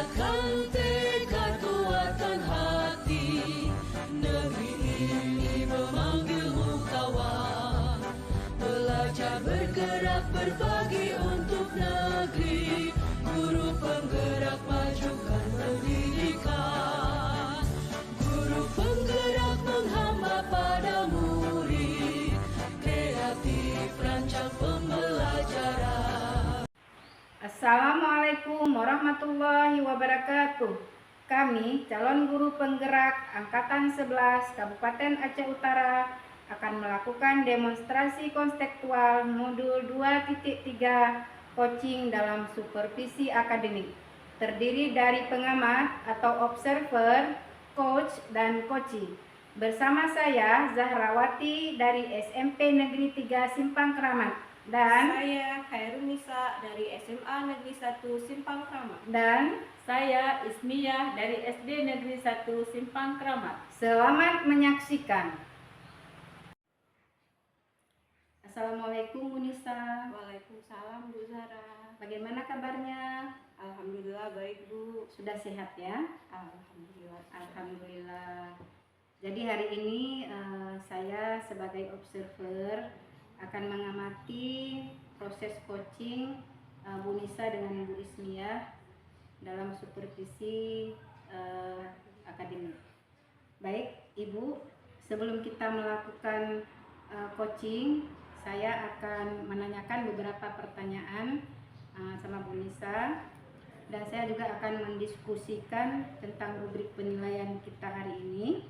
Kuatkan tekad, kuatkan hati. Negeri ini memanggilmu kawan. Belajar bergerak berbagi untuk negeri. Guru penggerak majukan pendidikan. Guru penggerak menghamba pada murid. Kreatif rancang pembelajaran. Assalamualaikum warahmatullahi wabarakatuh. Kami calon guru penggerak Angkatan 11 Kabupaten Aceh Utara akan melakukan demonstrasi konstekstual modul 2.3 coaching dalam supervisi akademik. Terdiri dari pengamat atau observer, coach, dan coaching. Bersama saya Zahrawati dari SMP Negeri 3 Simpang Keramat. Dan saya Khairunisa dari SMA Negeri 1 Simpang Keramat. Dan saya Ismiyah dari SD Negeri 1 Simpang Keramat. Selamat menyaksikan. Assalamualaikum Bu Nisa. Waalaikumsalam Bu Zahra. Bagaimana kabarnya? Alhamdulillah baik Bu. Sudah sehat ya? Alhamdulillah. Alhamdulillah. Jadi hari ini saya sebagai observer akan mengamati proses coaching Bu Nisa dengan Bu Ismiyah dalam supervisi akademik. Baik Ibu, sebelum kita melakukan coaching, saya akan menanyakan beberapa pertanyaan sama Bu Nisa, dan saya juga akan mendiskusikan tentang rubrik penilaian kita hari ini.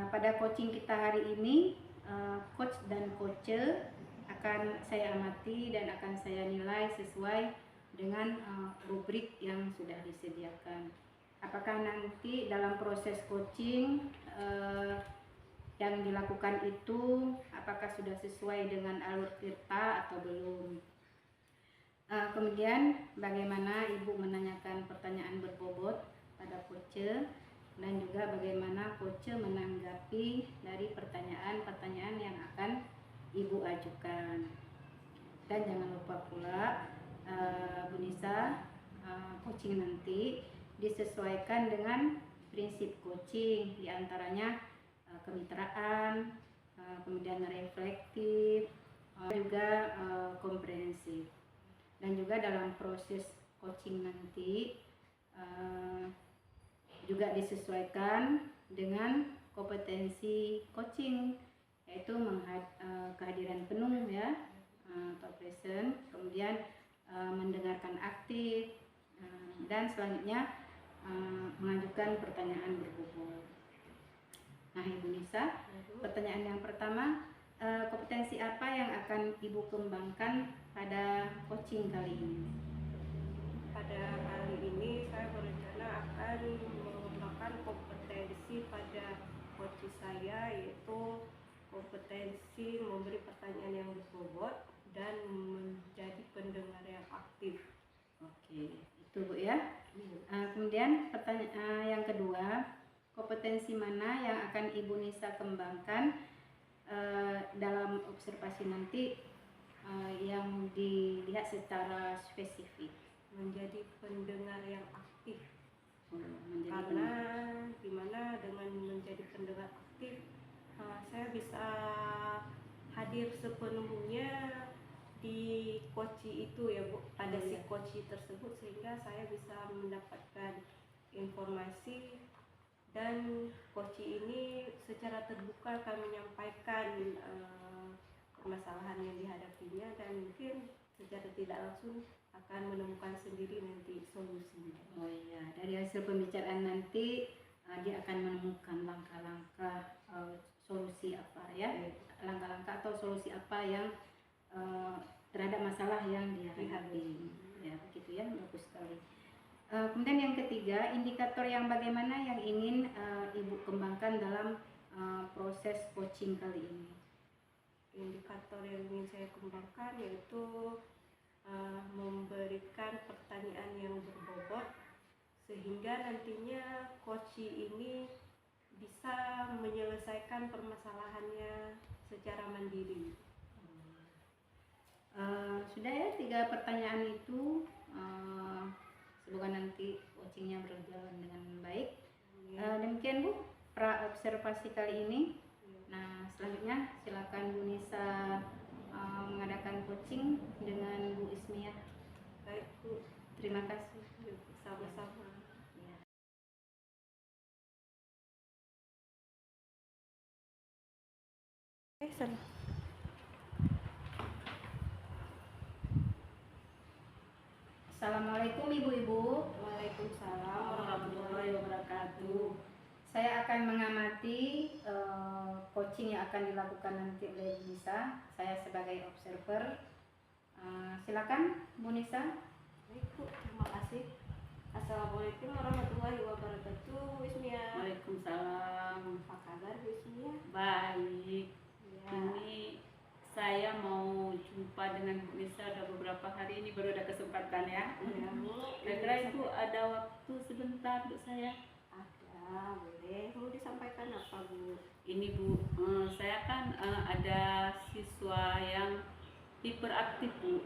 Pada coaching kita hari ini, coach dan coacher akan saya amati dan akan saya nilai sesuai dengan rubrik yang sudah disediakan. Apakah nanti dalam proses coaching yang dilakukan itu apakah sudah sesuai dengan alur tirta atau belum? Kemudian bagaimana Ibu menanyakan pertanyaan berbobot pada coacher, dan juga bagaimana coacher menanggapi dari pertanyaan-pertanyaan yang akan Ibu ajukan. Dan jangan lupa pula Bu Nisa, coaching nanti disesuaikan dengan prinsip coaching, diantaranya kemitraan, kemudian reflektif, juga komprehensif. Dan juga dalam proses coaching nanti juga disesuaikan dengan kompetensi coaching, yaitu kehadiran penuh ya, atau present, kemudian mendengarkan aktif, dan selanjutnya mengajukan pertanyaan berbobot. Nah Ibu Nisa, pertanyaan yang pertama, kompetensi apa yang akan Ibu kembangkan pada coaching kali ini? Pada kali ini saya berencana akan mengembangkan kompetensi pada coach saya, yaitu kompetensi memberi pertanyaan yang berbobot dan menjadi pendengar yang aktif. Oke, itu Bu ya. Kemudian pertanyaan yang kedua, kompetensi mana yang akan Ibu Nisa kembangkan dalam observasi nanti yang dilihat secara spesifik? Menjadi pendengar yang aktif. Karena dimana dengan menjadi pendengar aktif saya bisa hadir sepenuhnya di coach itu ya Bu, pada si coach tersebut, sehingga saya bisa mendapatkan informasi, dan coach ini secara terbuka akan menyampaikan permasalahan yang dihadapinya, dan mungkin secara tidak langsung akan menemukan sendiri nanti solusinya. Oh iya, dari hasil pembicaraan nanti dia akan menemukan langkah-langkah solusi apa ya, langkah-langkah atau solusi apa yang terhadap masalah yang dia hadapi. Ya, begitu ya, bagus sekali. Kemudian yang ketiga, indikator yang bagaimana yang ingin Ibu kembangkan dalam proses coaching kali ini? Indikator yang ingin saya kembangkan yaitu memberikan pertanyaan yang berbobot, sehingga nantinya coach ini bisa menyelesaikan permasalahannya secara mandiri. Sudah ya 3 pertanyaan itu, semoga nanti coachingnya berjalan dengan baik. Demikian Bu pra observasi kali ini. Nah selanjutnya silakan Bu Nisa mengadakan coaching dengan Bu Ismiah. Baik Bu, Terima kasih. sama-sama. Ya. Salah. Assalamualaikum Ibu-ibu. Waalaikumsalam Warahmatullahi wabarakatuh. Saya akan mengamati coaching yang akan dilakukan nanti oleh Bu Nisa. Saya sebagai observer. Silakan Bu Nisa. Baik Bu, terima kasih. Assalamualaikum warahmatullahi wabarakatuh. Bu Ismia. Waalaikumsalam. Apa kabar Bu Ismia? Baik. Ya. Ini saya mau jumpa dengan Bu Nisa udah beberapa hari ini, baru ada kesempatan ya. Ya Bu. Kira-kira Ibu ada waktu sebentar untuk saya? Ada, boleh. Mau disampaikan apa Bu? Ini Bu, saya kan ada siswa yang hiperaktif Bu.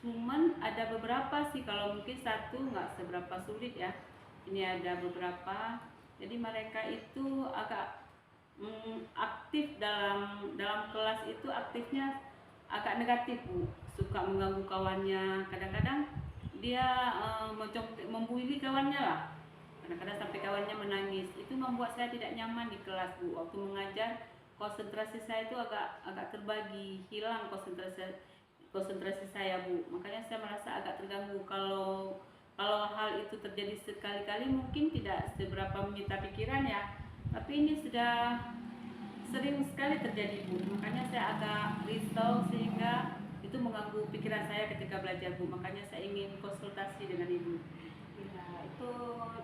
Cuman ada beberapa sih, kalau mungkin satu nggak seberapa sulit ya. Ini ada beberapa, jadi mereka itu agak aktif dalam kelas itu, aktifnya agak negatif Bu, suka mengganggu kawannya, kadang-kadang dia membuli kawannya lah, kadang-kadang sampai kawannya menangis. Itu membuat saya tidak nyaman di kelas Bu. Waktu mengajar konsentrasi saya itu agak terbagi, hilang konsentrasi saya Bu. Makanya saya merasa agak terganggu. Kalau hal itu terjadi sekali-kali mungkin tidak seberapa menyita pikiran ya, tapi ini sudah sering sekali terjadi Bu. Makanya saya agak risau, sehingga itu mengganggu pikiran saya ketika belajar Bu. Makanya saya ingin konsultasi dengan Ibu. Ya, itu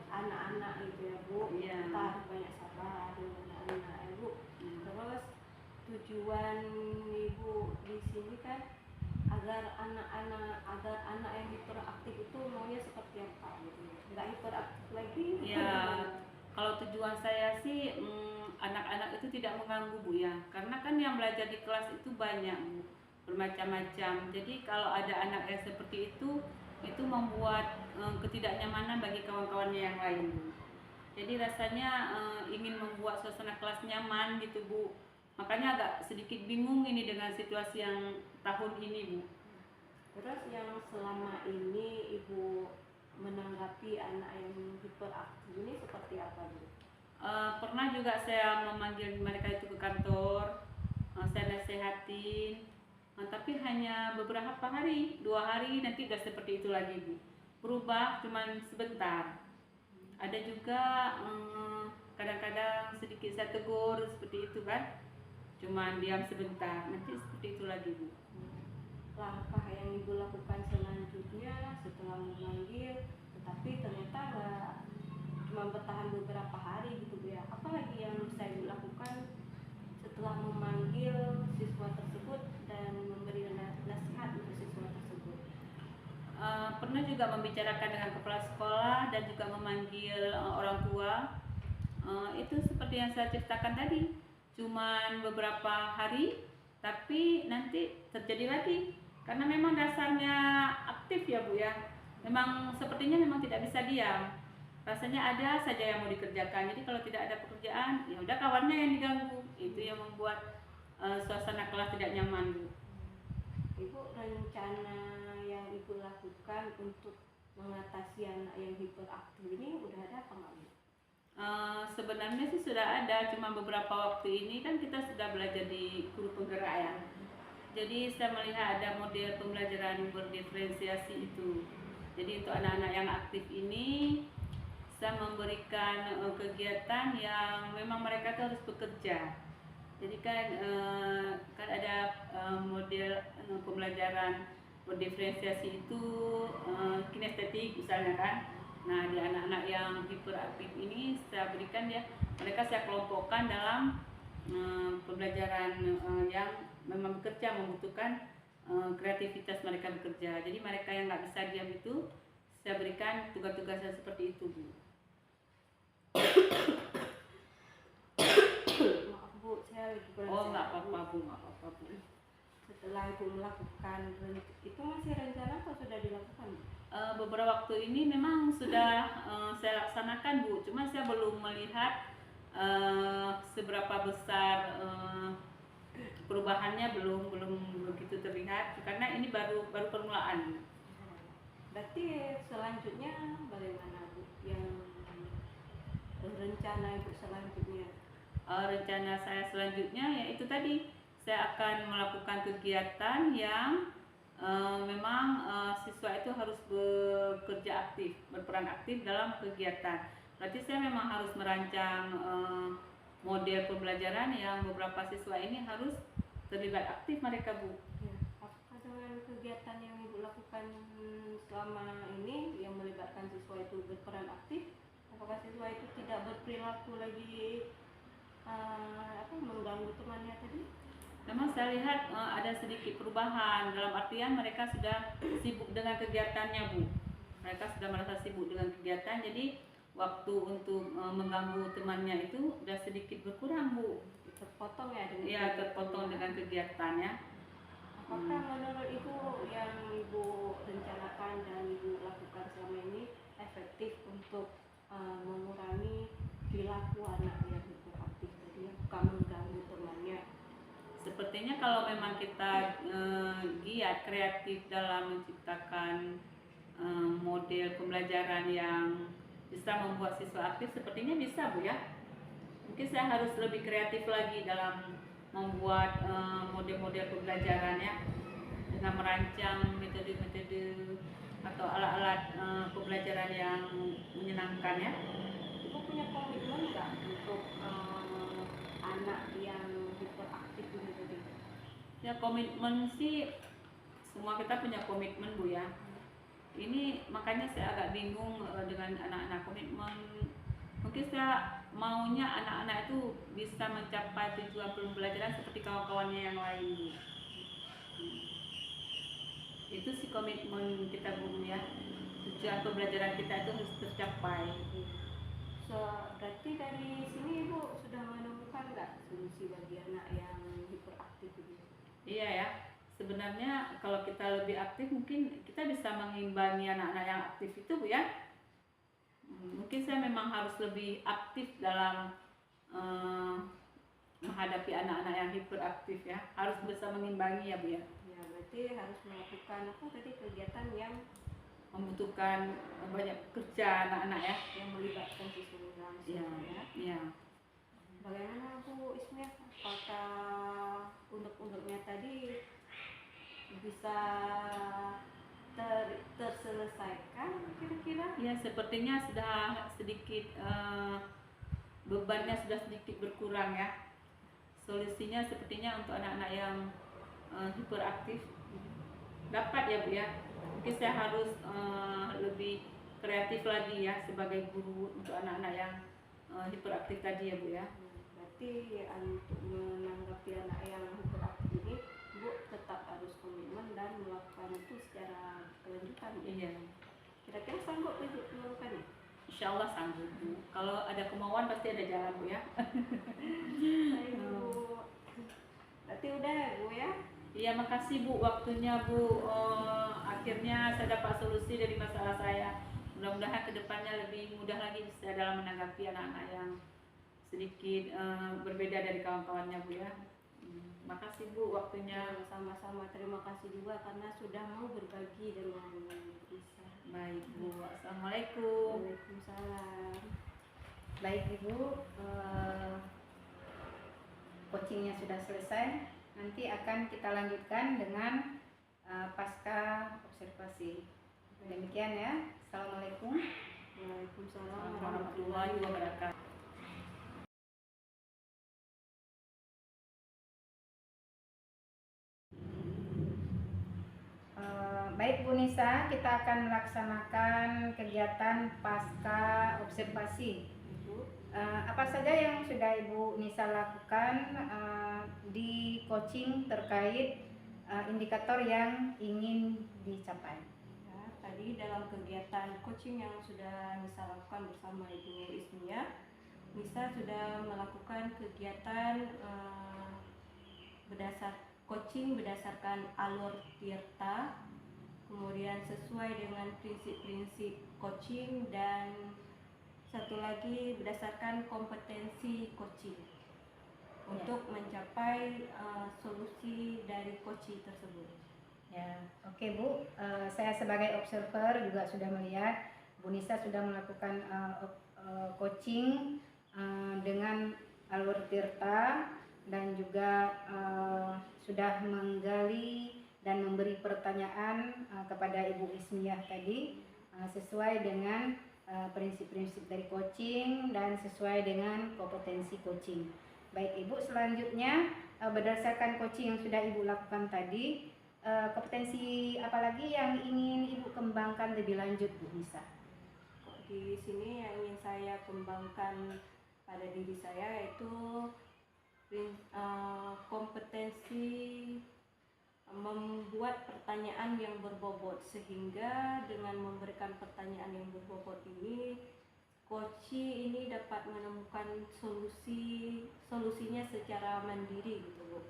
anak-anak itu ya Bu. Iya. Kita harus banyak sabar dengan anak-anak ya Bu. Terus tujuan Ibu di sini kan agar anak yang hiperaktif itu maunya seperti apa gitu. Nggak hiperaktif lagi. Ya, kalau tujuan saya sih anak-anak itu tidak mengganggu Bu ya, karena kan yang belajar di kelas itu banyak Bu, bermacam-macam. Jadi kalau ada anak yang seperti itu membuat ketidaknyamanan bagi kawan-kawannya yang lain Bu. Jadi rasanya ingin membuat suasana kelas nyaman gitu Bu. Makanya agak sedikit bingung ini dengan situasi yang tahun ini Bu. Terus yang selama ini Ibu menanggapi anak yang hiperaktif ini seperti apa Bu? Pernah juga saya memanggil mereka itu ke kantor, saya nasehatin, tapi hanya beberapa hari, 2 hari nanti udah seperti itu lagi Bu. Berubah cuman sebentar. Ada juga kadang-kadang sedikit saya tegur seperti itu kan, cuman diam sebentar, nanti seperti itu lagi Bu. Langkah yang Ibu lakukan selanjutnya setelah memanggil, tetapi ternyata nggak cuma bertahan beberapa hari gitu Bu ya. Apalagi yang bisa Ibu lakukan setelah memanggil siswa tersebut dan memberi nasihat untuk siswa tersebut? Pernah juga membicarakan dengan kepala sekolah dan juga memanggil orang tua. Itu seperti yang saya ceritakan tadi, cuman beberapa hari, tapi nanti terjadi lagi. Karena memang dasarnya aktif ya Bu ya. Memang sepertinya memang tidak bisa diam. Rasanya ada saja yang mau dikerjakan. Jadi kalau tidak ada pekerjaan, ya udah kawannya yang diganggu. Itu yang membuat suasana kelas tidak nyaman Bu. Ibu, rencana yang Ibu lakukan untuk mengatasi anak yang hiperaktif ini udah ada apa nggak Bu? Sebenarnya sih sudah ada, cuma beberapa waktu ini kan kita sudah belajar di guru penggerak ya. Jadi saya melihat ada model pembelajaran berdiferensiasi itu. Jadi untuk anak-anak yang aktif ini, saya memberikan kegiatan yang memang mereka tuh harus bekerja. Jadi kan ada model pembelajaran berdiferensiasi itu kinestetik misalnya kan. Nah di anak-anak yang hiperaktif ini saya berikan mereka saya kelompokkan dalam pembelajaran yang memang bekerja, membutuhkan kreativitas mereka bekerja. Jadi mereka yang nggak bisa diam itu saya berikan tugas-tugas yang seperti itu Bu. Maaf Bu, saya lagi kurang Oh nggak sehat, apa-apa Bu, nggak apa-apa Bu. Setelah Ibu melakukan itu masih rencana atau sudah dilakukan Bu? beberapa waktu ini memang sudah saya laksanakan Bu, cuma saya belum melihat seberapa besar perubahannya, belum begitu terlihat karena ini baru permulaan. Berarti selanjutnya bagaimana Bu? Yang rencana Ibu selanjutnya? Rencana saya selanjutnya yaitu tadi saya akan melakukan kegiatan yang memang siswa itu harus bekerja aktif, berperan aktif dalam kegiatan. Berarti saya memang harus merancang model pembelajaran yang beberapa siswa ini harus terlibat aktif mereka Bu. Ya. Apakah dengan kegiatan yang Ibu lakukan selama ini yang melibatkan siswa itu berperan aktif, apakah siswa itu tidak berperilaku lagi mengganggu temannya tadi? Memang saya lihat ada sedikit perubahan, dalam artian mereka sudah sibuk dengan kegiatannya Bu. Mereka sudah merasa sibuk dengan kegiatan, jadi waktu untuk mengganggu temannya itu sudah sedikit berkurang Bu. Terpotong ya dengan Iya, terpotong dengan kegiatannya. Apakah menurut Ibu yang Ibu rencanakan dan Ibu lakukan selama ini efektif untuk mengurangi perilaku anak yang hiperaktif tadi yang suka mengganggu temannya? Sepertinya kalau memang kita giat kreatif dalam menciptakan model pembelajaran yang bisa membuat siswa aktif, sepertinya bisa Bu ya. Mungkin saya harus lebih kreatif lagi dalam membuat model-model pembelajaran ya, dengan merancang metode-metode atau alat-alat pembelajaran yang menyenangkan ya. Ibu punya komitmen nggak untuk anak yang hiperaktif ini tadi? Ya komitmen sih, semua kita punya komitmen Bu ya. Ini makanya saya agak bingung dengan anak-anak komitmen. Mungkin saya maunya anak-anak itu bisa mencapai tujuan pembelajaran seperti kawan-kawannya yang lain Bu. Itu sih komitmen kita Bu ya. Tujuan pembelajaran kita itu harus tercapai. Berarti dari sini Ibu sudah menemukan nggak solusi bagi anak yang hiperaktif ini? Iya ya. Sebenarnya kalau kita lebih aktif mungkin kita bisa mengimbangi anak-anak yang aktif itu Bu ya. Mungkin saya memang harus lebih aktif dalam menghadapi anak-anak yang hiperaktif ya. Harus bisa mengimbangi ya Bu ya. Ya, berarti harus melakukan apa tadi kegiatan yang Membutuhkan banyak kerja anak-anak ya. yang melibatkan siswa langsung Iya. ya. Iya. Bagaimana Bu Ismia? Apakah untuk-untuknya tadi bisa terselesaikan kira-kira? Ya sepertinya sudah sedikit bebannya sudah sedikit berkurang ya. Solusinya sepertinya untuk anak-anak yang hiperaktif dapat ya Bu ya. Mungkin saya harus lebih kreatif lagi ya sebagai guru untuk anak-anak yang hiperaktif tadi ya Bu ya. Berarti untuk menanggapi anak yang hiperaktif ini, Bu tetap harus komitmen dan melakukan itu secara kelanjutan. Iya. Kira-kira sanggup Ibu melakukannya? Insya Allah sanggup Bu. Kalau ada kemauan pasti ada jalan Bu ya. Baik, Bu. Berarti udah ya Bu ya? Iya makasih Bu waktunya Bu. Akhirnya saya dapat solusi dari masalah saya. Mudah-mudahan kedepannya lebih mudah lagi bisa dalam menanggapi anak-anak yang sedikit berbeda dari kawan-kawannya Bu ya. Makasih Bu waktunya. Sama-sama, terima kasih juga karena sudah mau berbagi dengan Isa. Baik Bu. Assalamualaikum. Waalaikumsalam. Baik Ibu, coachingnya sudah selesai. Nanti akan kita lanjutkan dengan pasca observasi. Demikian ya. Assalamualaikum. Waalaikumsalam Warahmatullahi wabarakatuh. Baik Bu Nisa, kita akan melaksanakan kegiatan pasca observasi. Apa saja yang sudah Ibu Nisa lakukan di coaching terkait indikator yang ingin dicapai? Ya, tadi dalam kegiatan coaching yang sudah Nisa lakukan bersama Ibu Ismia, Nisa sudah melakukan kegiatan coaching berdasarkan alur Tirta, kemudian sesuai dengan prinsip-prinsip coaching, dan satu lagi berdasarkan kompetensi coaching untuk mencapai solusi dari coaching tersebut. Ya, oke Bu. Saya sebagai observer juga sudah melihat Bu Nisa sudah melakukan coaching dengan alur tirta, dan juga sudah menggali dan memberi pertanyaan kepada Ibu Ismiyah tadi sesuai dengan prinsip-prinsip dari coaching dan sesuai dengan kompetensi coaching. Baik Ibu, selanjutnya berdasarkan coaching yang sudah Ibu lakukan tadi, kompetensi apalagi yang ingin Ibu kembangkan lebih lanjut, Bu Nisa? Di sini yang ingin saya kembangkan pada diri saya yaitu kompetensi membuat pertanyaan yang berbobot, sehingga dengan memberikan pertanyaan yang berbobot ini, coaching ini dapat menemukan solusinya secara mandiri gitu Bu.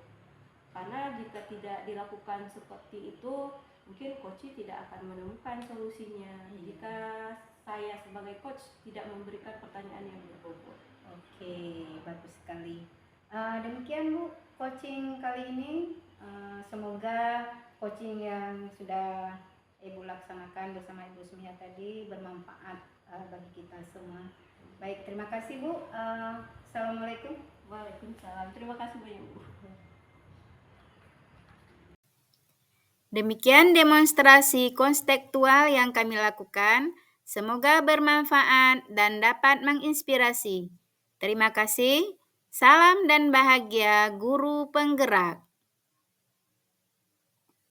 Karena jika tidak dilakukan seperti itu, mungkin coach tidak akan menemukan solusinya jika saya sebagai coach tidak memberikan pertanyaan yang berbobot. Oke, bagus sekali. Demikian Bu, coaching kali ini. Semoga coaching yang sudah Ibu laksanakan bersama Ibu Ismiyah tadi bermanfaat bagi kita semua. Baik, terima kasih Bu. Assalamualaikum. Waalaikumsalam. Terima kasih banyak Bu. Demikian demonstrasi konstekstual yang kami lakukan. Semoga bermanfaat dan dapat menginspirasi. Terima kasih. Salam dan bahagia guru penggerak.